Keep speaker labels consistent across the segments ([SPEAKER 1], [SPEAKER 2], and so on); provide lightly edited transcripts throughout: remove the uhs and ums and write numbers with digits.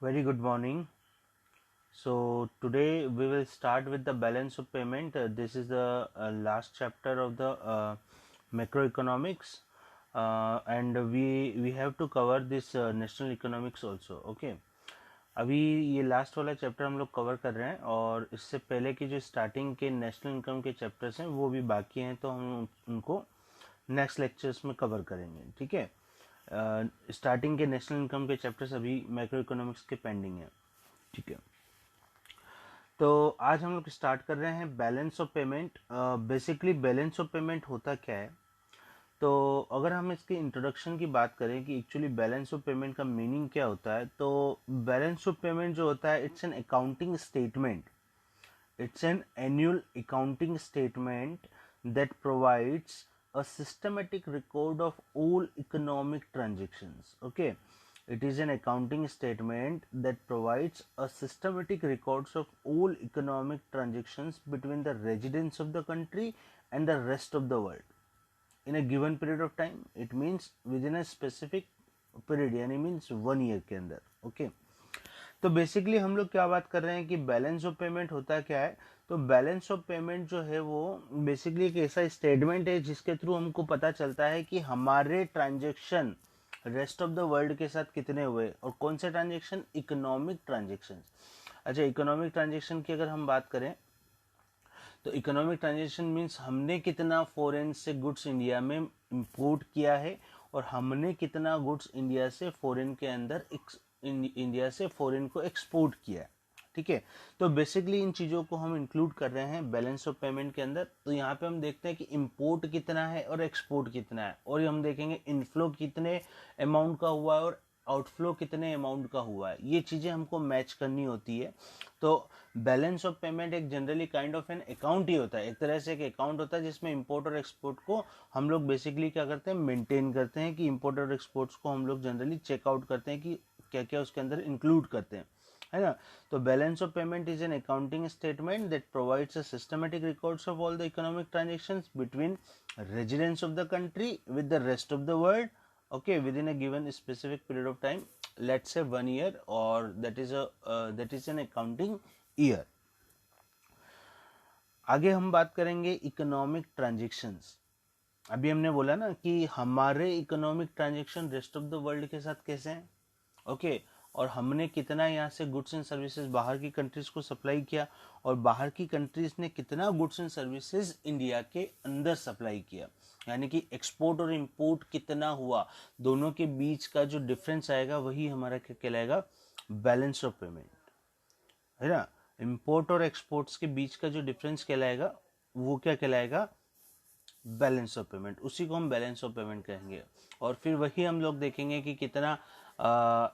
[SPEAKER 1] Very good morning. So today we will start with the balance of payment. This is the last chapter of the macroeconomics, and we have to cover this national economics also. Okay. अभी ये last वाला chapter हम लोग cover कर रहे हैं और इससे पहले की जो स्टार्टिंग के नेशनल इनकम के चैप्टर्स हैं वो भी बाकी हैं, तो हम उनको नेक्स्ट लेक्चर्स में कवर करेंगे. ठीक है. स्टार्टिंग के नेशनल इनकम के चैप्टर्स अभी मैक्रो इकोनॉमिक्स के पेंडिंग है. ठीक है. तो आज हम लोग स्टार्ट कर रहे हैं balance of payment. Basically balance of payment होता क्या है, तो अगर हम इसके इंट्रोडक्शन की बात करें कि एक्चुअली बैलेंस ऑफ पेमेंट का मीनिंग क्या होता है, तो बैलेंस ऑफ पेमेंट जो होता है it's an accounting statement. It's an annual accounting statement that provides a systematic record of all economic transactions. Okay, it is an accounting statement that provides a systematic records of all economic transactions between the residents of the country and the rest of the world in a given period of time. It means within a specific period, यानी means 1 year के अंदर. Okay. तो basically हम लोग क्या बात कर रहे हैं कि बैलेंस ऑफ पेमेंट होता क्या है. तो बैलेंस ऑफ पेमेंट जो है वो बेसिकली एक ऐसा स्टेटमेंट है जिसके थ्रू हमको पता चलता है कि हमारे transaction rest of the world के साथ कितने हुए और कौन से ट्रांजेक्शन, इकोनॉमिक ट्रांजेक्शन. अच्छा, इकोनॉमिक ट्रांजेक्शन की अगर हम बात करें तो इकोनॉमिक ट्रांजेक्शन मीन्स हमने कितना फॉरेन से गुड्स इंडिया में इंपोर्ट किया है और हमने कितना गुड्स इंडिया से फॉरेन के अंदर इंडिया से फॉरेन को एक्सपोर्ट किया है. ठीक है. तो बेसिकली इन चीज़ों को हम इंक्लूड कर रहे हैं बैलेंस ऑफ पेमेंट के अंदर. तो यहाँ पे हम देखते हैं कि इंपोर्ट कितना है और एक्सपोर्ट कितना है, और हम देखेंगे इनफ्लो कितने अमाउंट का हुआ है और आउटफ्लो कितने अमाउंट का हुआ है. ये चीज़ें हमको मैच करनी होती है. तो बैलेंस ऑफ पेमेंट एक generally kind of an account ही होता है, एक तरह से एक अकाउंट होता है जिसमें इंपोर्ट और एक्सपोर्ट को हम लोग बेसिकली क्या करते हैं, मेंटेन करते हैं कि इंपोर्ट और एक्सपोर्ट्स को हम लोग जनरली चेकआउट करते हैं कि क्या क्या उसके अंदर इंक्लूड करते हैं, है ना. तो balance of payment is an accounting statement that provides a systematic records of all the economic transactions between residents of the country with the rest of the world. Okay, within a given specific period of time, let's say 1 year, or that is an accounting year. आगे हम बात करेंगे economic transactions. अभी हमने बोला ना कि हमारे economic transaction rest of the world के साथ कैसे हैं. ओके. और हमने कितना यहाँ से गुड्स एंड सर्विसेज बाहर की कंट्रीज को सप्लाई किया और बाहर की कंट्रीज ने कितना गुड्स एंड सर्विसेज इंडिया के अंदर सप्लाई किया, यानी कि एक्सपोर्ट और इंपोर्ट कितना हुआ, दोनों के बीच का जो डिफरेंस आएगा वही हमारा क्या कहलाएगा, बैलेंस ऑफ पेमेंट, है ना. इंपोर्ट और एक्सपोर्ट्स के बीच का जो डिफरेंस कहलाएगा वो क्या कहलाएगा, बैलेंस ऑफ पेमेंट. उसी को हम बैलेंस ऑफ पेमेंट कहेंगे. और फिर वही हम लोग देखेंगे कि कितना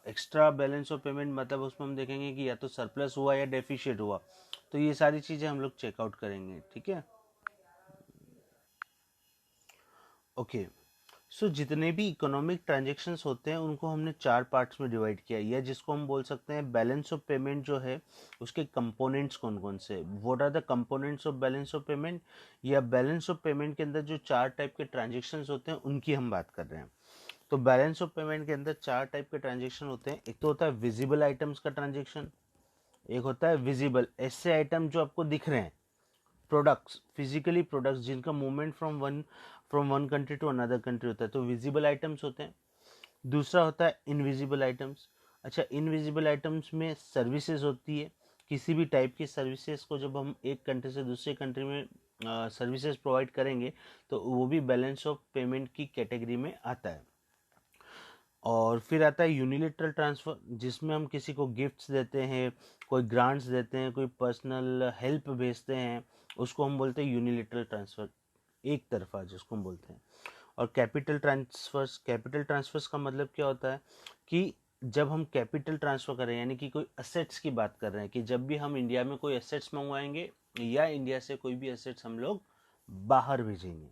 [SPEAKER 1] एक्स्ट्रा बैलेंस ऑफ पेमेंट, मतलब उसमें हम देखेंगे कि या तो सरप्लस हुआ या डेफिशिएट हुआ. तो ये सारी चीज़ें हम लोग चेकआउट करेंगे. ठीक है. ओके. सो जितने भी इकोनॉमिक ट्रांजेक्शन्स होते हैं उनको हमने 4 पार्ट्स में डिवाइड किया, या जिसको हम बोल सकते हैं बैलेंस ऑफ पेमेंट जो है उसके कंपोनेंट्स कौन कौन से, what are the components of balance of payment, या बैलेंस ऑफ पेमेंट के अंदर जो 4 टाइप के ट्रांजेक्शन्स होते हैं उनकी हम बात कर रहे हैं. तो बैलेंस ऑफ पेमेंट के अंदर 4 टाइप के ट्रांजेक्शन होते हैं. एक तो होता है विजिबल आइटम्स का ट्रांजेक्शन, एक होता है विजिबल ऐसे आइटम जो आपको दिख रहे हैं, प्रोडक्ट्स, फिजिकली प्रोडक्ट्स जिनका movement from one country to another country होता है, तो विजिबल आइटम्स होते हैं. दूसरा होता है इनविजिबल आइटम्स. अच्छा, इनविजिबल आइटम्स में सर्विसेज होती है, किसी भी टाइप की सर्विसेज को जब हम एक कंट्री से दूसरे कंट्री में सर्विसेज प्रोवाइड करेंगे तो वो भी बैलेंस ऑफ पेमेंट की कैटेगरी में आता है. और फिर आता है यूनिलेटरल ट्रांसफ़र, जिसमें हम किसी को गिफ्ट्स देते हैं, कोई ग्रांट्स देते हैं, कोई पर्सनल हेल्प भेजते हैं, उसको हम बोलते हैं यूनिलेटरल ट्रांसफ़र, एक तरफा जिसको हम बोलते हैं. और कैपिटल ट्रांसफर्स का मतलब क्या होता है कि जब हम कैपिटल ट्रांसफ़र करें, यानी कि कोई असेट्स की बात कर रहे हैं, कि जब भी हम इंडिया में कोई असेट्स मंगवाएंगे या इंडिया से कोई भी असेट्स हम लोग बाहर भेजेंगे,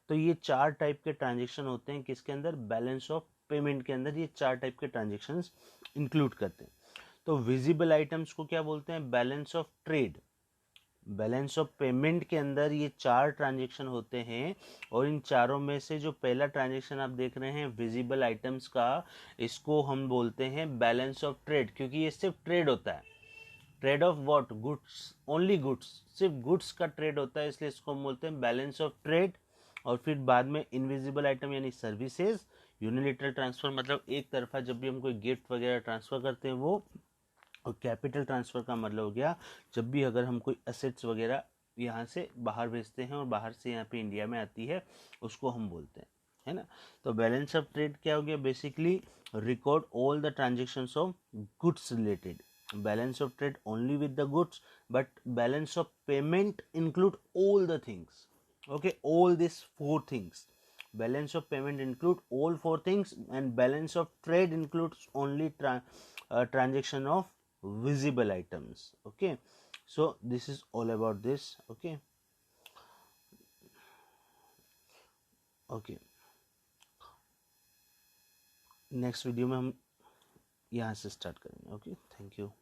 [SPEAKER 1] तो ये 4 टाइप के ट्रांजेक्शन होते हैं किसके अंदर, बैलेंस ऑफ पेमेंट के अंदर ये 4 टाइप के ट्रांजेक्शन्स इंक्लूड करते हैं. तो विजिबल आइटम्स को क्या बोलते हैं, balance of trade. Balance of payment के अंदर ये 4 ट्रांजेक्शन होते हैं और इन चारों में से जो पहला ट्रांजेक्शन आप देख रहे हैं विजिबल आइटम्स का, इसको हम बोलते हैं बैलेंस ऑफ ट्रेड, क्योंकि ये सिर्फ ट्रेड होता है। Trade off what? Goods, only goods, सिर्फ गुड्स का ट्रेड होता है, इसलिए इसको हम बोलते हैं बैलेंस ऑफ ट्रेड। और फिर बाद में इनविजिबल आइटम यानी सर्विसेज, यूनिलेटरल ट्रांसफर मतलब एक तरफा जब भी हम कोई गिफ्ट वगैरह ट्रांसफर करते हैं वो, और कैपिटल ट्रांसफ़र का मतलब हो गया जब भी अगर हम कोई असेट्स वगैरह यहाँ से बाहर भेजते हैं और बाहर से यहाँ पे इंडिया में आती है, उसको हम बोलते हैं, है ना। तो बैलेंस ऑफ ट्रेड क्या हो गया? Basically record all the transactions of goods related. Balance of trade only with the goods, but balance of payment include all the things, okay, all these 4 things. Balance of payment include all 4 things, and balance of trade includes only transaction of visible items. Okay, so this is all about this. Okay, okay, next video में हम यहाँ से start करेंगे. Okay, thank you.